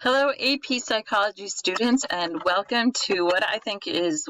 Hello, AP Psychology students, and welcome to what I think is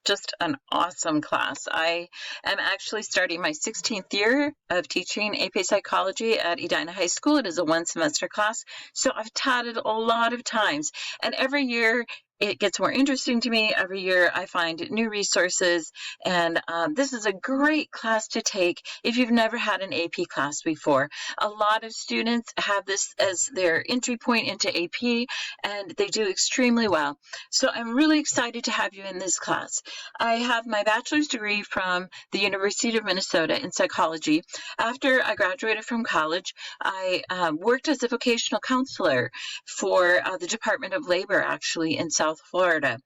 just an awesome class. I am actually starting my 16th year of teaching AP Psychology at Edina High School. It is a one-semester class, so I've taught it a lot of times, and every year it gets more interesting to me. Every year I find new resources, and this is a great class to take if you've never had an AP class before. A lot of students have this as their entry point into AP, and they do extremely well. So I'm really excited to have you in this class. I have my bachelor's degree from the University of Minnesota in psychology. After I graduated from college, I worked as a vocational counselor for the Department of Labor, actually, in South Florida.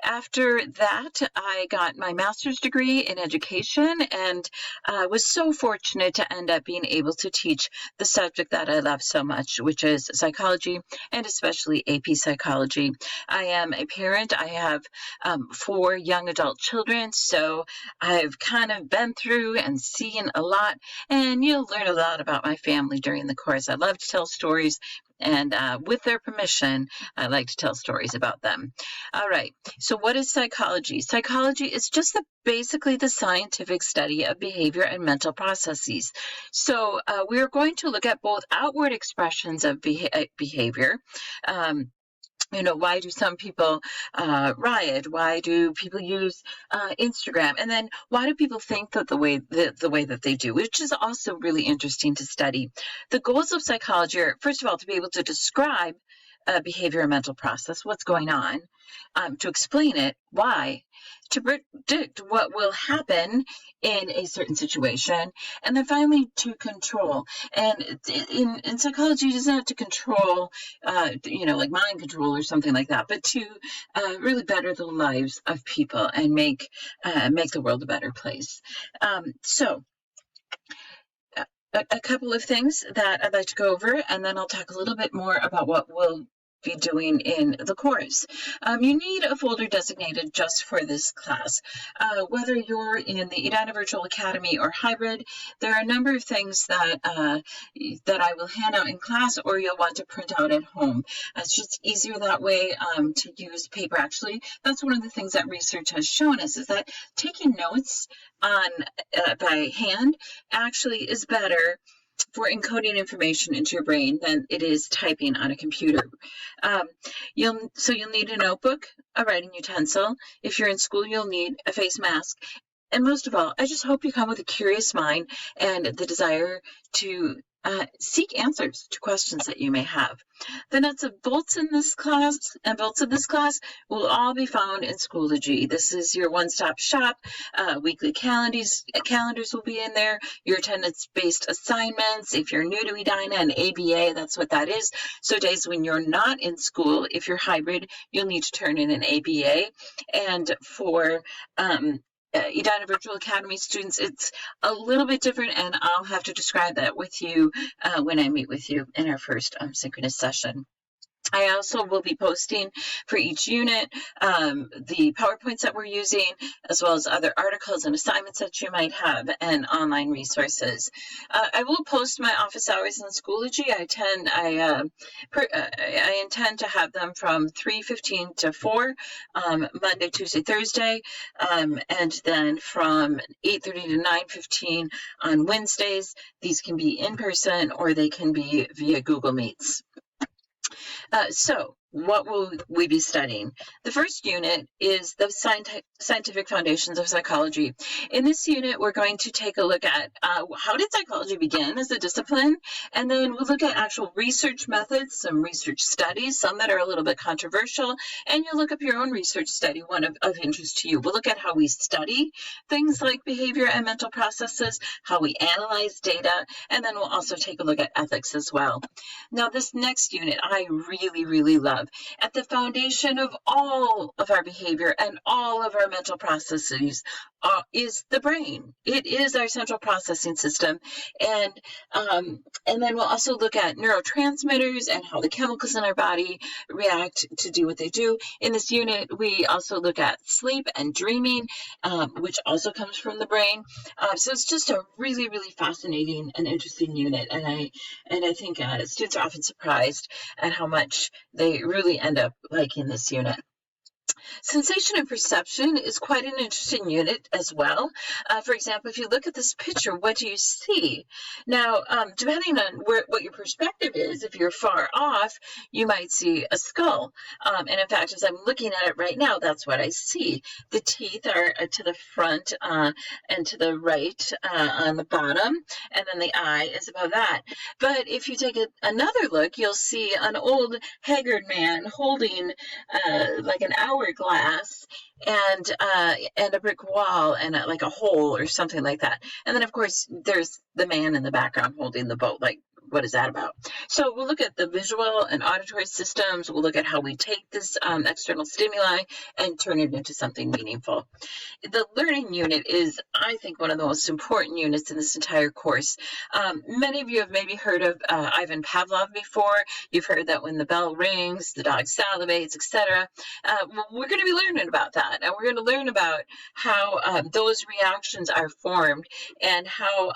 After that, I got my master's degree in education and was so fortunate to end up being able to teach the subject that I love so much, which is psychology, and especially AP psychology. I am a parent. I have 4 young adult children, so I've kind of been through and seen a lot, and you'll learn a lot about my family during the course. I love to tell stories, and with their permission, I like to tell stories about them. All right, so what is psychology? Psychology is just basically the scientific study of behavior and mental processes. So we're going to look at both outward expressions of behavior. Why do some people riot? Why do people use Instagram? And then why do people think that the way that they do, which is also really interesting to study. The goals of psychology are, first of all, to be able to describe behavior and mental process, what's going on, to explain it, why, to predict what will happen in a certain situation, and then finally to control. And in psychology, it is not to control, like mind control or something like that, but to really better the lives of people and make the world a better place. A couple of things that I'd like to go over, and then I'll talk a little bit more about what we'll be doing in the course. You need a folder designated just for this class. Whether you're in the Edina Virtual Academy or hybrid, there are a number of things that I will hand out in class, or you'll want to print out at home. It's just easier that way to use paper. Actually, that's one of the things that research has shown us, is that taking notes on by hand actually is better for encoding information into your brain than it is typing on a computer. You'll need a notebook, a writing utensil. If you're in school, you'll need a face mask. And most of all, I just hope you come with a curious mind and the desire to seek answers to questions that you may have. The nuts and bolts in this class will all be found in Schoology. This is your one-stop shop. Weekly calendars will be in there. Your attendance-based assignments. If you're new to Edina and ABA, that's what that is. So days when you're not in school, if you're hybrid, you'll need to turn in an ABA. And for Edina Virtual Academy students, it's a little bit different, and I'll have to describe that with you when I meet with you in our first synchronous session. I also will be posting for each unit the PowerPoints that we're using, as well as other articles and assignments that you might have, and online resources. I will post my office hours in Schoology. I intend to have them from 3:15 to 4, Monday, Tuesday, Thursday, and then from 8:30 to 9:15 on Wednesdays. These can be in person or they can be via Google Meets. So what will we be studying? The first unit is the scientific foundations of psychology. In this unit, we're going to take a look at how did psychology begin as a discipline, and then we'll look at actual research methods, some research studies, some that are a little bit controversial, and you'll look up your own research study, one of interest to you. We'll look at how we study things like behavior and mental processes, how we analyze data, and then we'll also take a look at ethics as well. Now, this next unit I really, really love. have. At the foundation of all of our behavior and all of our mental processes is the brain. It is our central processing system. And then we'll also look at neurotransmitters and how the chemicals in our body react to do what they do. In this unit, we also look at sleep and dreaming, which also comes from the brain. So it's just a really, really fascinating and interesting unit. And I think students are often surprised at how much they really end up liking this unit. Sensation and perception is quite an interesting unit as well. For example, if you look at this picture, what do you see? Now, depending on what your perspective is, if you're far off, you might see a skull. And in fact, as I'm looking at it right now, that's what I see. The teeth are to the front and to the right on the bottom, and then the eye is above that. But if you take another look, you'll see an old haggard man holding like an hourglass and a brick wall and like a hole or something like that. And then, of course, there's the man in the background holding the boat. Like, what is that about? So we'll look at the visual and auditory systems. We'll look at how we take this external stimuli and turn it into something meaningful. The learning unit is, I think, one of the most important units in this entire course. Many of you have maybe heard of Ivan Pavlov before. You've heard that when the bell rings, the dog salivates, etc. We're going to be learning about that, and we're going to learn about how those reactions are formed and how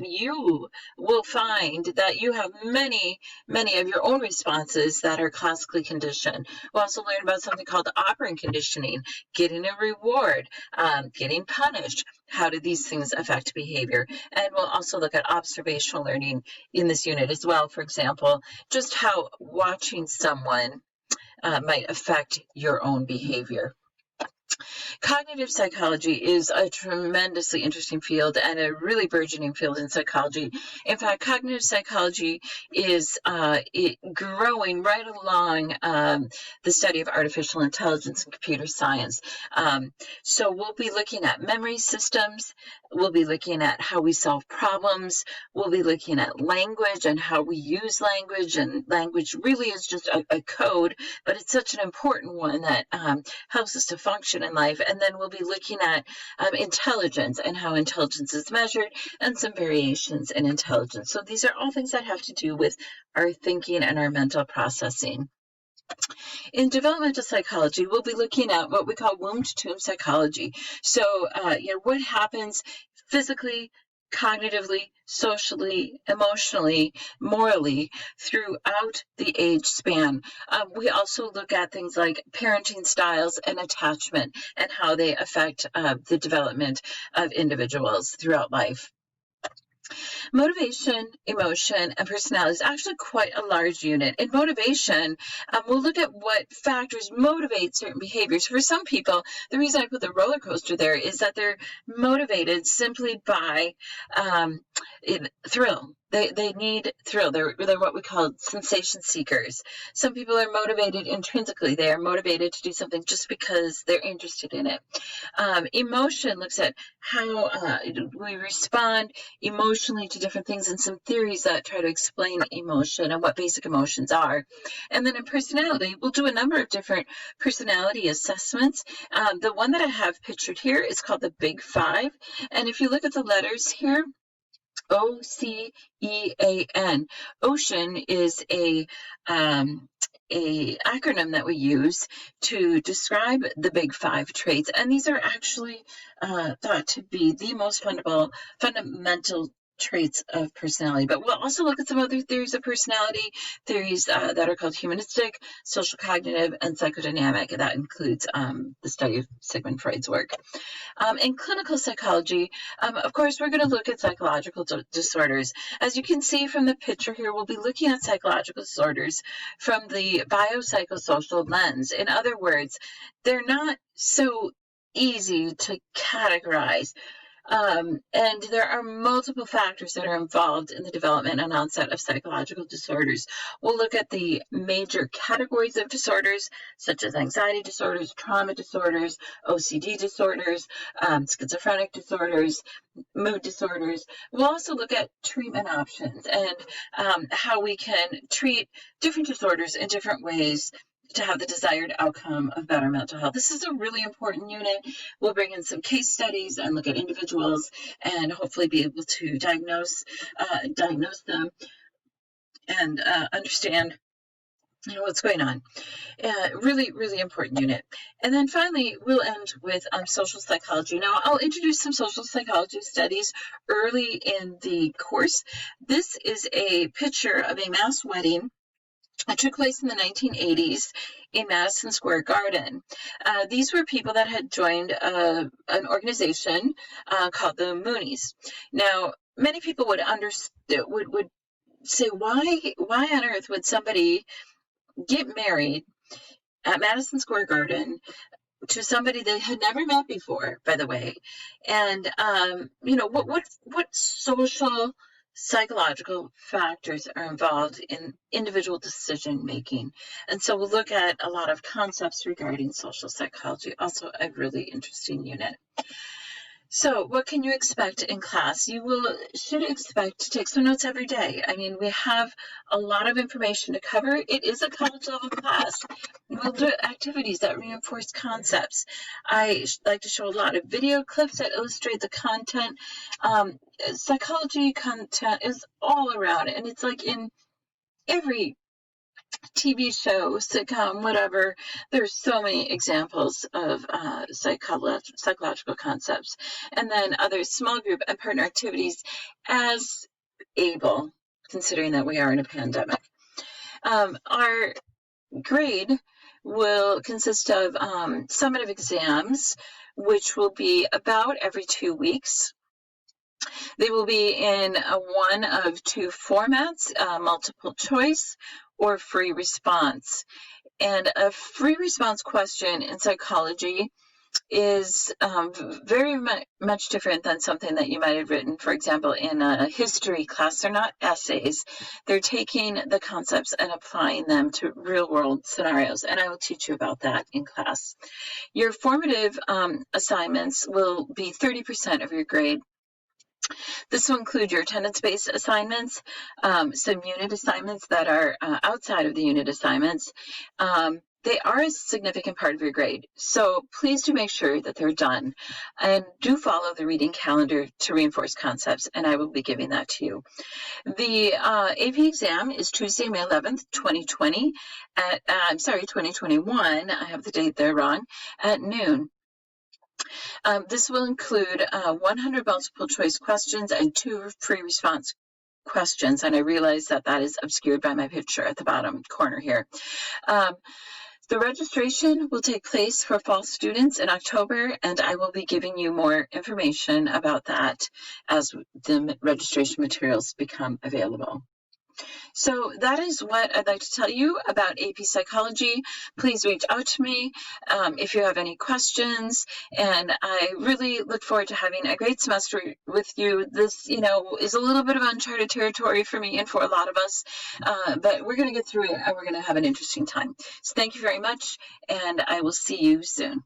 you will find that you have many of your own responses that are classically conditioned. We'll also learn about something called operant conditioning, getting a reward, getting punished. How do these things affect behavior? And we'll also look at observational learning in this unit as well. For example, just how watching someone might affect your own behavior. Cognitive psychology is a tremendously interesting field and a really burgeoning field in psychology. In fact, cognitive psychology is growing right along the study of artificial intelligence and computer science. So we'll be looking at memory systems. We'll be looking at how we solve problems. We'll be looking at language and how we use language. And language really is just a code, but it's such an important one that helps us to function in life. And then we'll be looking at intelligence and how intelligence is measured and some variations in intelligence. So these are all things that have to do with our thinking and our mental processing. In developmental psychology, we'll be looking at what we call womb-to-tomb psychology. So, what happens physically, cognitively, socially, emotionally, morally throughout the age span. We also look at things like parenting styles and attachment and how they affect the development of individuals throughout life. Motivation, emotion, and personality is actually quite a large unit. In motivation, we'll look at what factors motivate certain behaviors. For some people, the reason I put the roller coaster there is that they're motivated simply by thrill. They need thrill. They're what we call sensation seekers. Some people are motivated intrinsically. They are motivated to do something just because they're interested in it. Emotion looks at how we respond emotionally to different things and some theories that try to explain emotion and what basic emotions are. And then in personality, we'll do a number of different personality assessments. The one that I have pictured here is called the Big Five. And if you look at the letters here, OCEAN. Ocean is a acronym that we use to describe the Big Five traits, and these are actually thought to be the most fundamental traits of personality. But we'll also look at some other theories of personality, theories that are called humanistic, social cognitive, and psychodynamic. That includes the study of Sigmund Freud's work. In clinical psychology, of course, we're going to look at psychological disorders. As you can see from the picture here, we'll be looking at psychological disorders from the biopsychosocial lens. In other words, they're not so easy to categorize. And there are multiple factors that are involved in the development and onset of psychological disorders. We'll look at the major categories of disorders, such as anxiety disorders, trauma disorders, OCD disorders, schizophrenic disorders, mood disorders. We'll also look at treatment options and how we can treat different disorders in different ways to have the desired outcome of better mental health. This is a really important unit. We'll bring in some case studies and look at individuals and hopefully be able to diagnose them and understand what's going on. Really, really important unit. And then finally, we'll end with social psychology. Now, I'll introduce some social psychology studies early in the course. This is a picture of a mass wedding. It took place in the 1980s in Madison Square Garden. These were people that had joined an organization called the Moonies. Now, many people would say, why on earth would somebody get married at Madison Square Garden to somebody they had never met before, by the way? And what social psychological factors are involved in individual decision making. And so we'll look at a lot of concepts regarding social psychology, also a really interesting unit. So what can you expect in class? You should expect to take some notes every day. I mean, we have a lot of information to cover. It is a college level class. We'll do activities that reinforce concepts. I like to show a lot of video clips that illustrate the content. Psychology content is all around, and it's like in every TV show, sitcom, whatever. There's so many examples of psychological concepts. And then other small group and partner activities as able, considering that we are in a pandemic. Our grade will consist of summative exams, which will be about every 2 weeks. They will be in one of two formats, multiple choice or free response. And a free response question in psychology is very much different than something that you might have written, for example, in a history class. They're not essays. They're taking the concepts and applying them to real-world scenarios, and I will teach you about that in class. Your formative assignments will be 30% of your grade. This will include your attendance-based assignments, some unit assignments that are outside of the unit assignments. They are a significant part of your grade, so please do make sure that they're done. And do follow the reading calendar to reinforce concepts, and I will be giving that to you. The AP exam is Tuesday, May 11th, 2020 at, 2021, I have the date there wrong, at noon. This will include 100 multiple choice questions and 2 free response questions. And I realize that that is obscured by my picture at the bottom corner here. The registration will take place for fall students in October, and I will be giving you more information about that as the registration materials become available. So that is what I'd like to tell you about AP Psychology. Please reach out to me if you have any questions, and I really look forward to having a great semester with you. This, is a little bit of uncharted territory for me and for a lot of us, but we're going to get through it, and we're going to have an interesting time. So thank you very much, and I will see you soon.